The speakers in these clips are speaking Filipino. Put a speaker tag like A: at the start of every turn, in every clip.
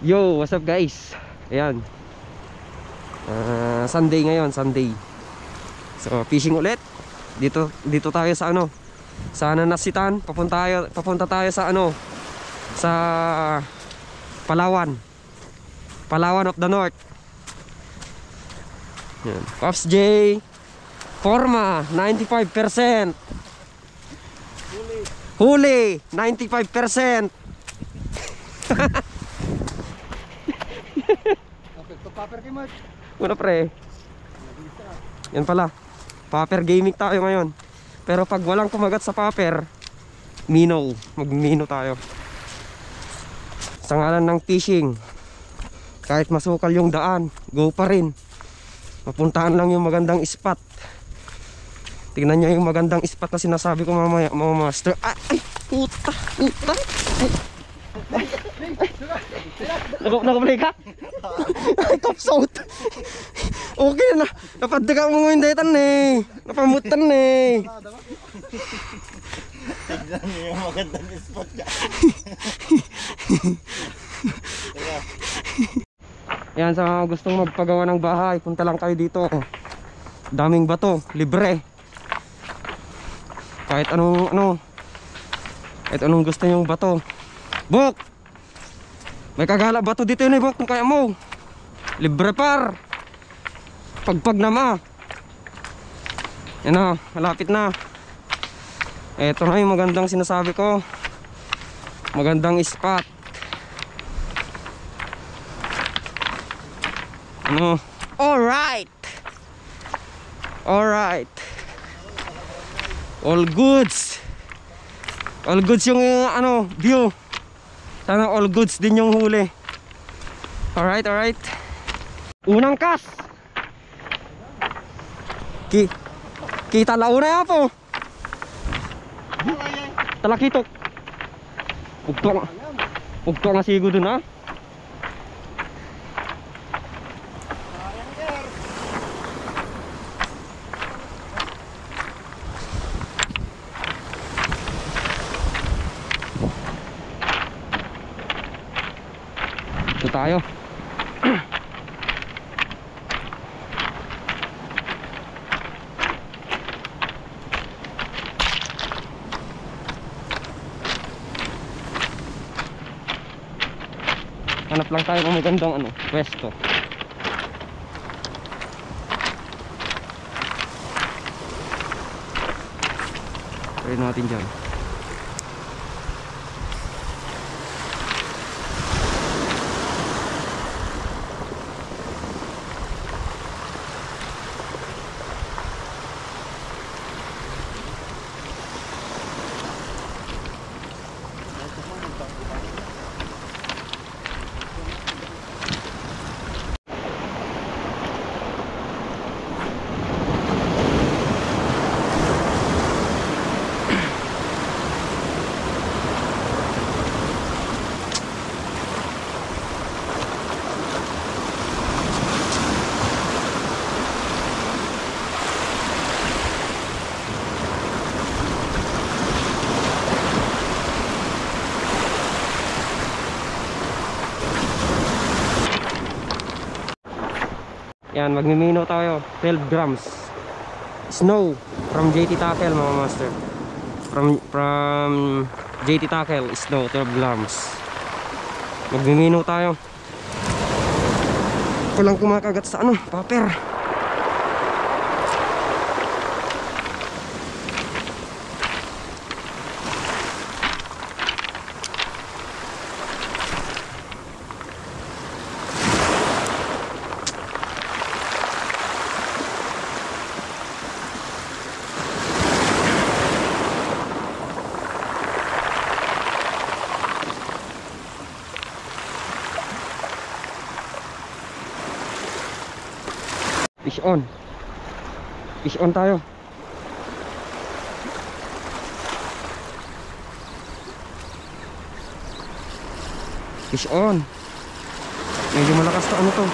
A: Yo, what's up guys? Ayan, Sunday ngayon, Sunday. So fishing ulit. Dito tayo sa ano, sa Nanasitan. Papunta tayo sa ano, sa Palawan of the North. Yan. Pops J Forma 95%. Huli 95%. Ano pre? Yan pala, popper gaming tayo ngayon. Pero pag walang kumagat sa popper, magmino tayo. Sa ngalan ng fishing, kahit masukal yung daan, go pa rin. Mapuntahan lang yung magandang spot. Tingnan nyo yung magandang spot na sinasabi ko mamaya, mga master. Ay, puta. Nakaplay ka? Ay, kapsot. Okay na. Napaddaga mo ngayon daytan eh. Napamutan eh.
B: Tignan niyo yung magandang spot ka.
A: Ayan, sa mga gustong magpagawa ng bahay, punta lang kayo dito. Daming bato, libre. Kahit anong gusto nyong bato. Bok! May kagala bato dito yun eh, Bok, kung kaya mo. Libre par. Pagpag na ma. Yan na, malapit na. Eto na yung magandang sinasabi ko. Magandang spot. Ano? Alright. All goods. All goods yung view. Sana all goods din yung huli. Alright. Unang kas. Kita launa yan po. Talakitok. Pugto nga sigo dun ha. Ito tayo. Hanap lang tayo kung magandang pwesto. Try natin dyan. Yan, magmimino tayo. 12 grams snow from JT Tackle mga master. From JT Tackle snow 12 grams. Magmimino tayo. Walang kumakagat sa popper. Fish on tayo. Fish on. Medyo malakas to to.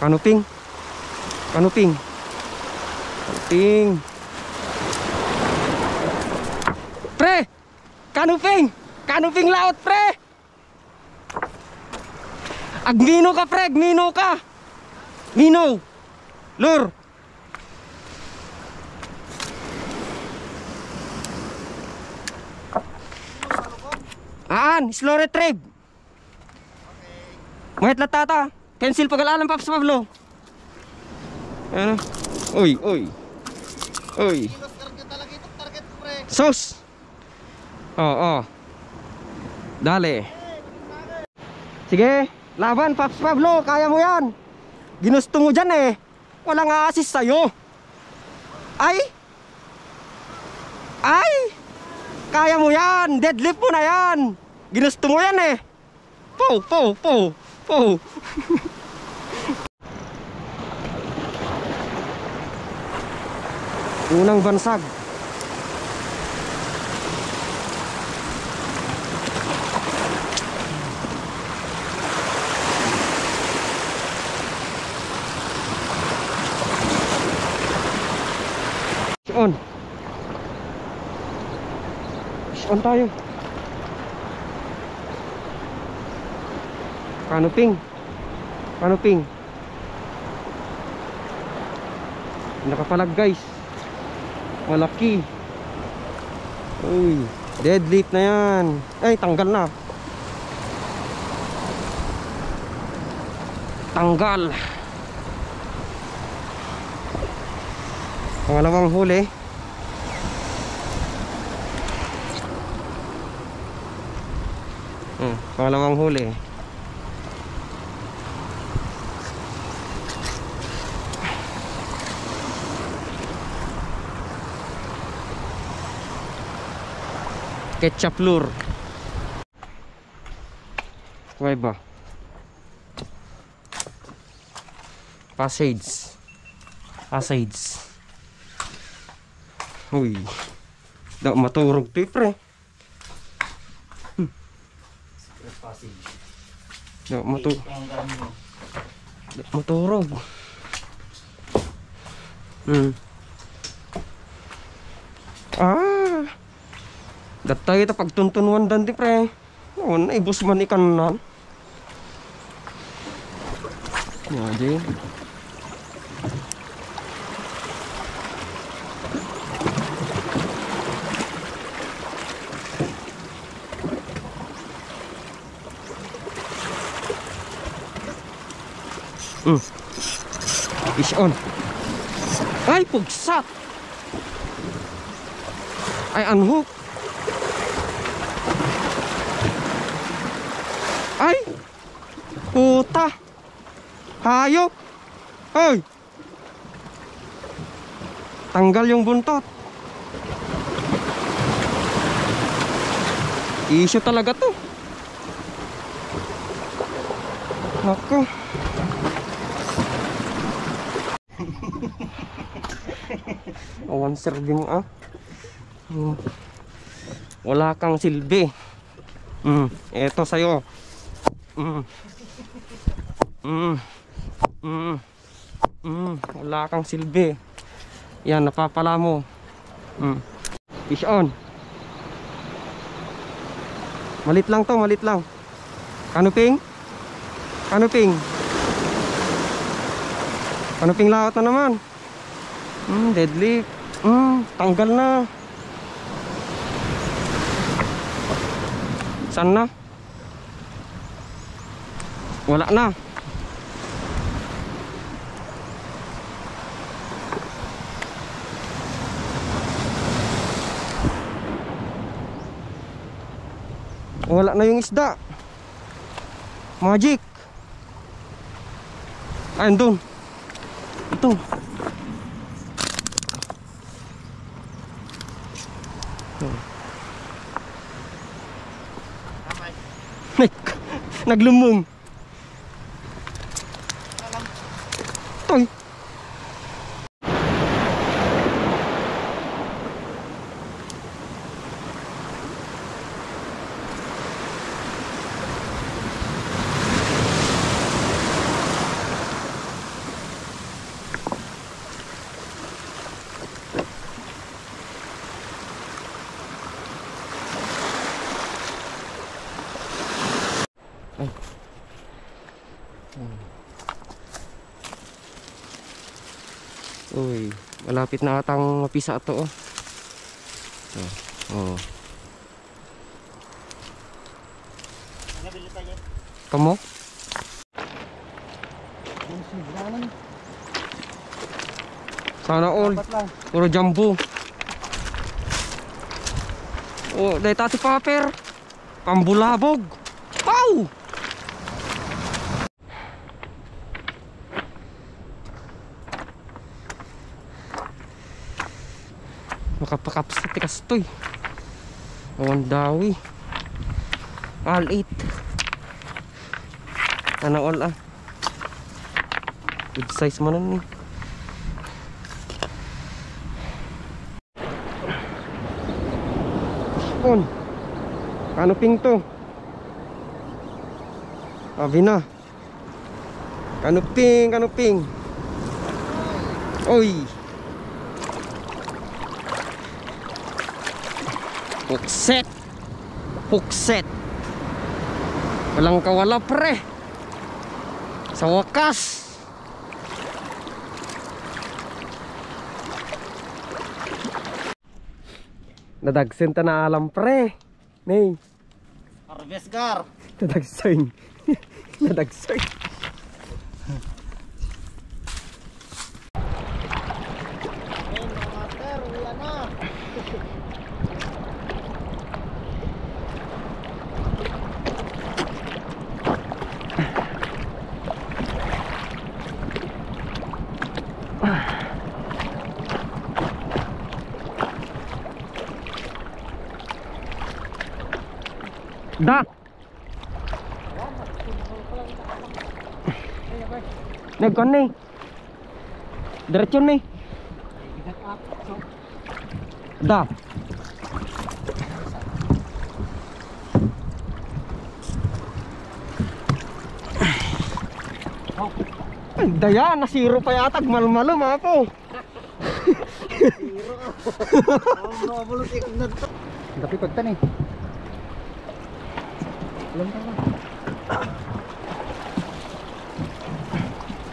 A: Kanuping. Pre! Kanuping laot pre! Agmino ka, Preg! Mino ka! Mino! Lure! Slow retrieve! Mahit latata! Cancel pag-alalang, Paps Pablo! Ano? Uy, uy! Uy! Sos! Oo. Dali. Sige, laban, Paps Pablo, kaya mo yan. Ginusto mo dyan eh. Walang assist sa'yo. Ay! Ay! Kaya mo yan. Deadlift mo na yan. Ginusto mo yan eh. Po, po, po, po. Unang bansag. On. On tayo. Kanuping. Kanuping. Nakapalag guys. Malaki. Uy, deadlift na yan. Ay, tanggal na. Tanggal. Pangalawang huli. Pangalawang huli. Ketchup lure. Kuway ba? Passage. Passage. Uy. Da maturog to pre. Da maturog. Ah. Datay ito pagtuntunuan dan di pre. Oh, naibus man ikan nan. Jadi. Fish on. Ay, pugsat. Ay, unhook. Ay, puta. Hayop. Ay. Tanggal yung buntot. Issue talaga to. Ako. One serving ah. Wala kang silbi. Eto sa'yo. Wala kang silbi. Yan, napapala mo. Fish on. Malit lang to, malit lang. Kanuping? Kanuping? Kanuping laot na naman. Deadlift. Tanggal na. Saan na? Wala na. Wala na yung isda. Magic. Ayun doon. Ito. Naglumong. Toy. Uy, malapit na atang mapisa ito, oh. Oh.
B: Nabili tayo.
A: Kamo? Sana all.
B: Dapat lang.
A: Puro jumbo. Oh, dahil tati paper. Pambulabog. Wow! Makapakapsa tikas to'y. Awan dawi. All 8. Sana all ah. Good size man nun eh. On. Kanuping to. Sabi na. Kanuping, kanuping. Oy. Hookset. Hookset. Walang kawala pre. Sa wakas. Nadagsin ta na alam pre. Nay.
B: Harvest gar.
A: Nadagsin. Nadagsin.
B: Ayun mga master, ulan na.
A: Da. Nagkon ni. Diretso ni. Da. Ay, daya, nasiro pa yata, malmalo mga po.
B: Ang mabulot ikot na to.
C: Tapi pagtan eh. Alam ka ba?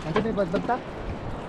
C: Nanti may badbagta?